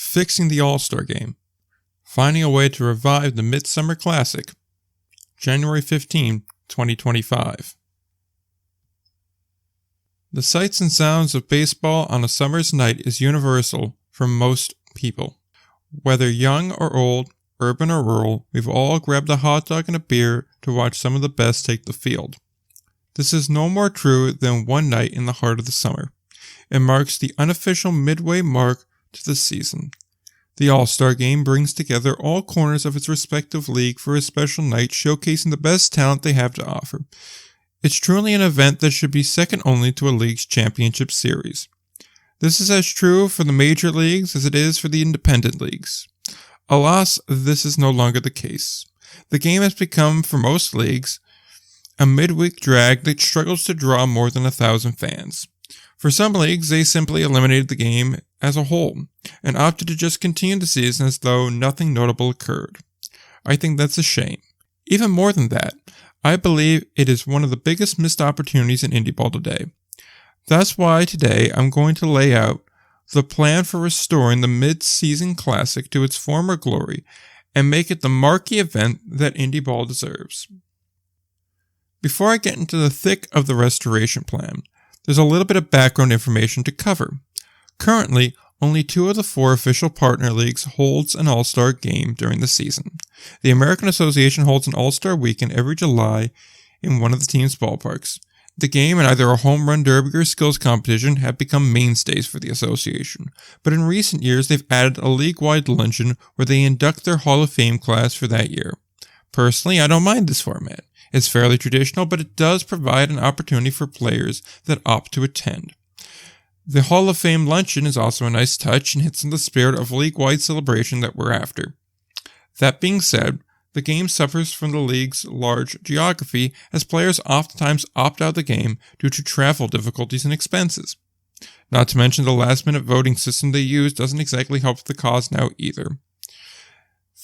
fixing the All-Star Game, finding a way to revive the Midsummer Classic, January 15, 2025. The sights and sounds of baseball on a summer's night is universal for most people. Whether young or old, urban or rural, we've all grabbed a hot dog and a beer to watch some of the best take the field. This is no more true than one night in the heart of the summer. It marks the unofficial midway mark to the season. The All-Star Game brings together all corners of its respective league for a special night showcasing the best talent they have to offer. It's truly an event that should be second only to a league's championship series. This is as true for the major leagues as it is for the independent leagues. Alas, this is no longer the case. The game has become, for most leagues, a midweek drag that struggles to draw more than 1,000 fans. For some leagues, they simply eliminated the game as a whole, and opted to just continue the season as though nothing notable occurred. I think that's a shame. Even more than that, I believe it is one of the biggest missed opportunities in Indy ball today. That's why today I'm going to lay out the plan for restoring the mid-season classic to its former glory and make it the marquee event that Indy ball deserves. Before I get into the thick of the restoration plan, there's a little bit of background information to cover. Currently, only 2 of the 4 official partner leagues holds an All-Star game during the season. The American Association holds an All-Star weekend every July in one of the team's ballparks. The game and either a home run derby or skills competition have become mainstays for the association, but in recent years they've added a league-wide luncheon where they induct their Hall of Fame class for that year. Personally, I don't mind this format. It's fairly traditional, but it does provide an opportunity for players that opt to attend. The Hall of Fame luncheon is also a nice touch and hits in the spirit of league-wide celebration that we're after. That being said, the game suffers from the league's large geography as players oftentimes opt out of the game due to travel difficulties and expenses. Not to mention the last-minute voting system they use doesn't exactly help the cause now either.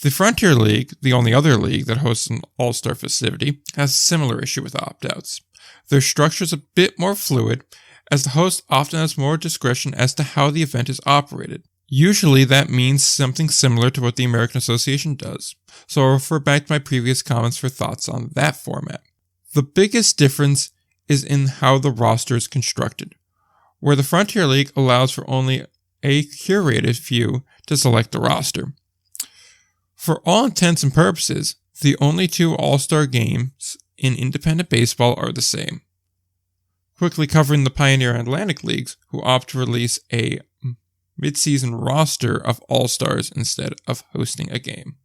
The Frontier League, the only other league that hosts an All-Star festivity, has a similar issue with opt-outs. Their structure is a bit more fluid, as the host often has more discretion as to how the event is operated. Usually that means something similar to what the American Association does, so I'll refer back to my previous comments for thoughts on that format. The biggest difference is in how the roster is constructed, where the Frontier League allows for only a curated few to select the roster. For all intents and purposes, the only 2 All-Star games in independent baseball are the same. Quickly covering the Pioneer and Atlantic Leagues, who opt to release a mid-season roster of All-Stars instead of hosting a game.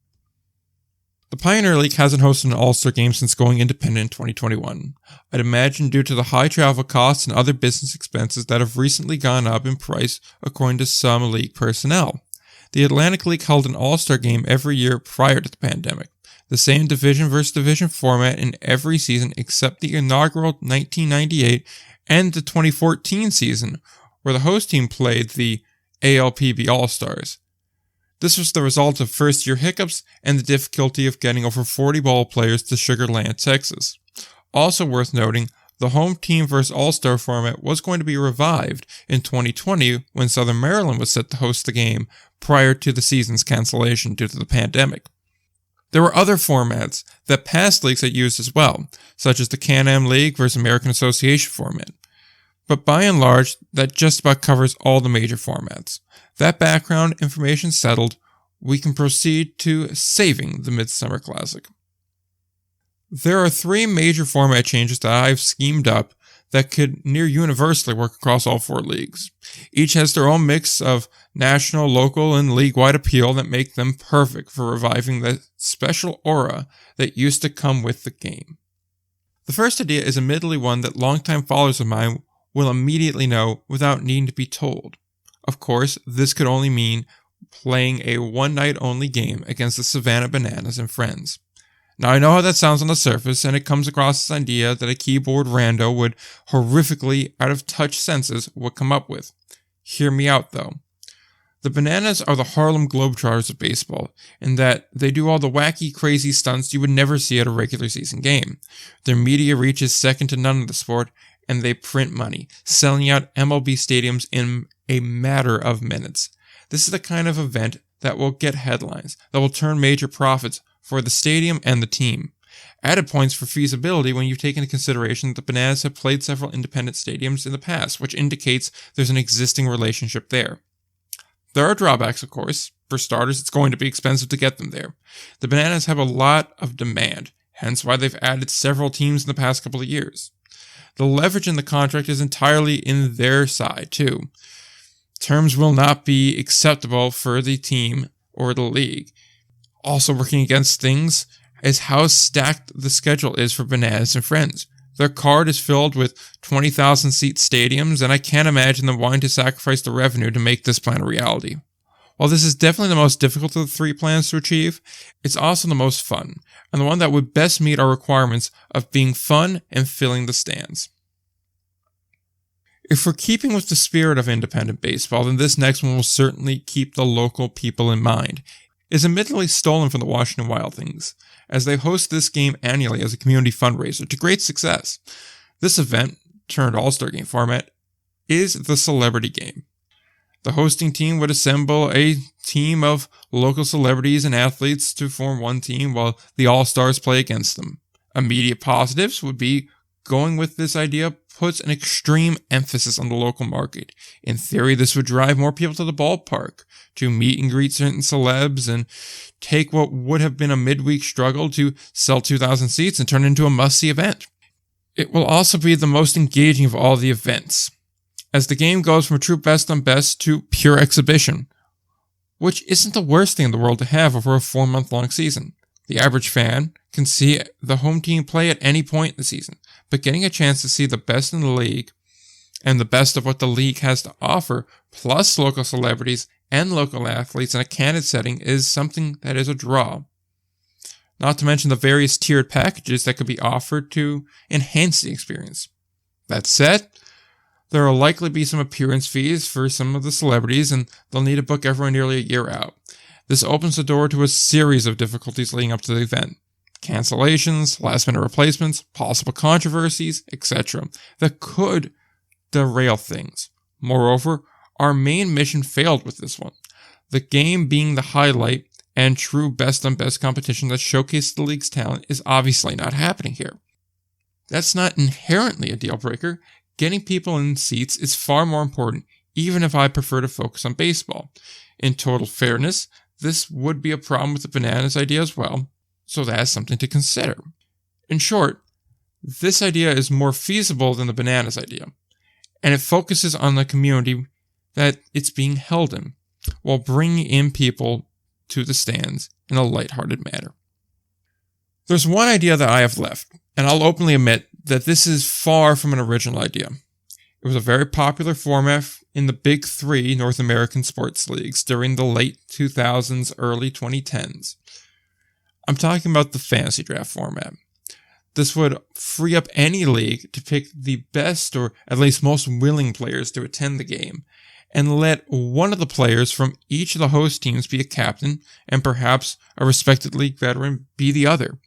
The Pioneer League hasn't hosted an All-Star game since going independent in 2021. I'd imagine due to the high travel costs and other business expenses that have recently gone up in price according to some league personnel. The Atlantic League held an All-Star game every year prior to the pandemic. The same division versus division format in every season except the inaugural 1998 and the 2014 season, where the host team played the ALPB All-Stars. This was the result of first-year hiccups and the difficulty of getting over 40 ball players to Sugar Land, Texas. Also worth noting, the home team vs. All-Star format was going to be revived in 2020 when Southern Maryland was set to host the game prior to the season's cancellation due to the pandemic. There were other formats that past leagues had used as well, such as the Can-Am League vs. American Association format. But by and large, that just about covers all the major formats. That background information settled, we can proceed to saving the Midsummer Classic. There are 3 major format changes that I've schemed up that could near universally work across all 4 leagues. Each has their own mix of national, local, and league-wide appeal that make them perfect for reviving the special aura that used to come with the game. The first idea is admittedly one that longtime followers of mine will immediately know without needing to be told. Of course, this could only mean playing a one-night-only game against the Savannah Bananas and friends. Now, I know how that sounds on the surface, and it comes across this idea that a keyboard rando would horrifically out-of-touch senses would come up with. Hear me out, though. The Bananas are the Harlem Globetrotters of baseball, in that they do all the wacky, crazy stunts you would never see at a regular season game. Their media reach is second to none in the sport, and they print money, selling out MLB stadiums in a matter of minutes. This is the kind of event that will get headlines, that will turn major profits for the stadium and the team. Added points for feasibility when you take into consideration that the Bananas have played several independent stadiums in the past, which indicates there's an existing relationship there. There are drawbacks, of course. For starters, it's going to be expensive to get them there. The Bananas have a lot of demand, hence why they've added several teams in the past couple of years. The leverage in the contract is entirely in their side, too. Terms will not be acceptable for the team or the league. Also working against things is how stacked the schedule is for Bananas and Friends. Their card is filled with 20,000 seat stadiums, and I can't imagine them wanting to sacrifice the revenue to make this plan a reality. While this is definitely the most difficult of the three plans to achieve, it's also the most fun, and the one that would best meet our requirements of being fun and filling the stands. If we're keeping with the spirit of independent baseball, then this next one will certainly keep the local people in mind. It's admittedly stolen from the Washington Wild Things, as they host this game annually as a community fundraiser to great success. This event, turned All-Star Game format, is the Celebrity Game. The hosting team would assemble a team of local celebrities and athletes to form one team while the All-Stars play against them. Immediate positives would be going with this idea puts an extreme emphasis on the local market. In theory, this would drive more people to the ballpark to meet and greet certain celebs and take what would have been a midweek struggle to sell 2,000 seats and turn it into a must-see event. It will also be the most engaging of all the events, as the game goes from a true best-on-best to pure exhibition, which isn't the worst thing in the world to have over a 4-month-long season. The average fan can see the home team play at any point in the season, but getting a chance to see the best in the league and the best of what the league has to offer, plus local celebrities and local athletes in a candid setting, is something that is a draw. Not to mention the various tiered packages that could be offered to enhance the experience. That said, there will likely be some appearance fees for some of the celebrities, and they'll need to book everyone nearly a year out. This opens the door to a series of difficulties leading up to the event. Cancellations, last-minute replacements, possible controversies, etc. that could derail things. Moreover, our main mission failed with this one. The game being the highlight and true best-on-best competition that showcased the league's talent is obviously not happening here. That's not inherently a deal-breaker. Getting people in seats is far more important, even if I prefer to focus on baseball. In total fairness, this would be a problem with the Bananas idea as well, so that's something to consider. In short, this idea is more feasible than the Bananas idea, and it focuses on the community that it's being held in, while bringing in people to the stands in a lighthearted manner. There's one idea that I have left, and I'll openly admit that this is far from an original idea. It was a very popular format in the big three North American sports leagues during the late 2000s, early 2010s. I'm talking about the fantasy draft format. This would free up any league to pick the best or at least most willing players to attend the game, and let one of the players from each of the host teams be a captain, and perhaps a respected league veteran be the other.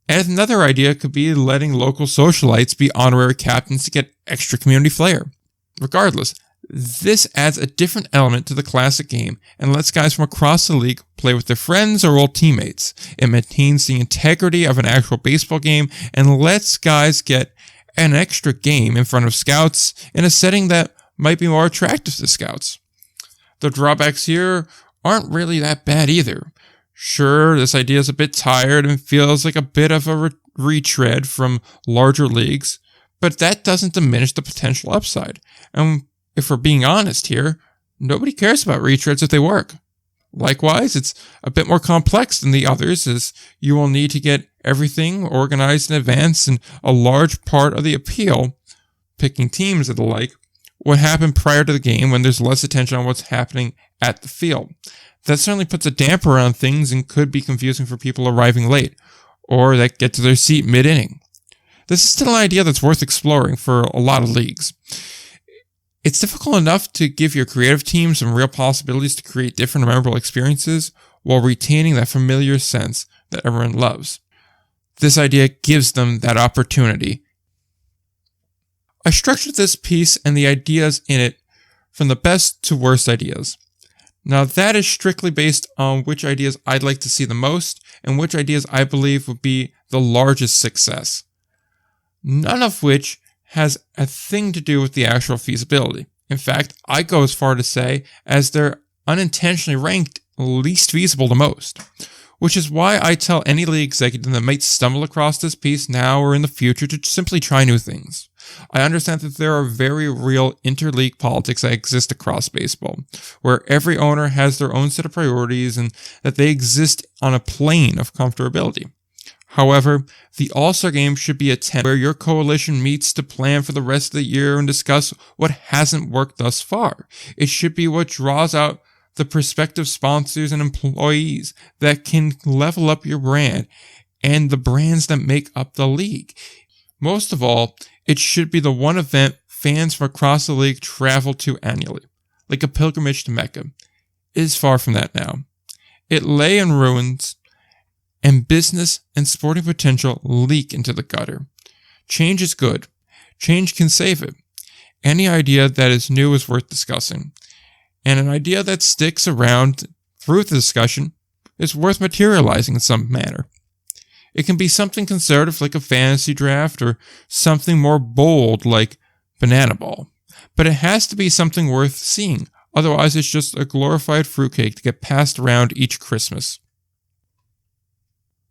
And another idea could be letting local socialites be honorary captains to get extra community flair. Regardless, this adds a different element to the classic game and lets guys from across the league play with their friends or old teammates. It maintains the integrity of an actual baseball game and lets guys get an extra game in front of scouts in a setting that might be more attractive to scouts. The drawbacks here aren't really that bad either. Sure, this idea is a bit tired and feels like a bit of a retread from larger leagues, but that doesn't diminish the potential upside. And if we're being honest here, nobody cares about retreads if they work. Likewise, it's a bit more complex than the others, as you will need to get everything organized in advance, and a large part of the appeal, picking teams and the like, would happen prior to the game when there's less attention on what's happening at the field. That certainly puts a damper on things and could be confusing for people arriving late, or that get to their seat mid-inning. This is still an idea that's worth exploring for a lot of leagues. It's difficult enough to give your creative team some real possibilities to create different and memorable experiences while retaining that familiar sense that everyone loves. This idea gives them that opportunity. I structured this piece and the ideas in it from the best to worst ideas. Now that is strictly based on which ideas I'd like to see the most and which ideas I believe would be the largest success. None of which has a thing to do with the actual feasibility. In fact, I go as far to say as they're unintentionally ranked least feasible to most. Which is why I tell any league executive that might stumble across this piece now or in the future to simply try new things. I understand that there are very real interleague politics that exist across baseball, where every owner has their own set of priorities and that they exist on a plane of comfortability. However, the All-Star Game should be a tent where your coalition meets to plan for the rest of the year and discuss what hasn't worked thus far. It should be what draws out the prospective sponsors and employees that can level up your brand and the brands that make up the league. Most of all, it should be the one event fans from across the league travel to annually, like a pilgrimage to Mecca. It is far from that now. It lay in ruins, and business and sporting potential leak into the gutter. Change is good. Change can save it. Any idea that is new is worth discussing. And an idea that sticks around through the discussion is worth materializing in some manner. It can be something conservative like a fantasy draft or something more bold like banana ball. But it has to be something worth seeing, otherwise it's just a glorified fruitcake to get passed around each Christmas.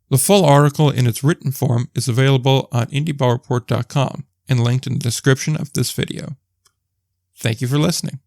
The full article in its written form is available on indyballreport.com and linked in the description of this video. Thank you for listening.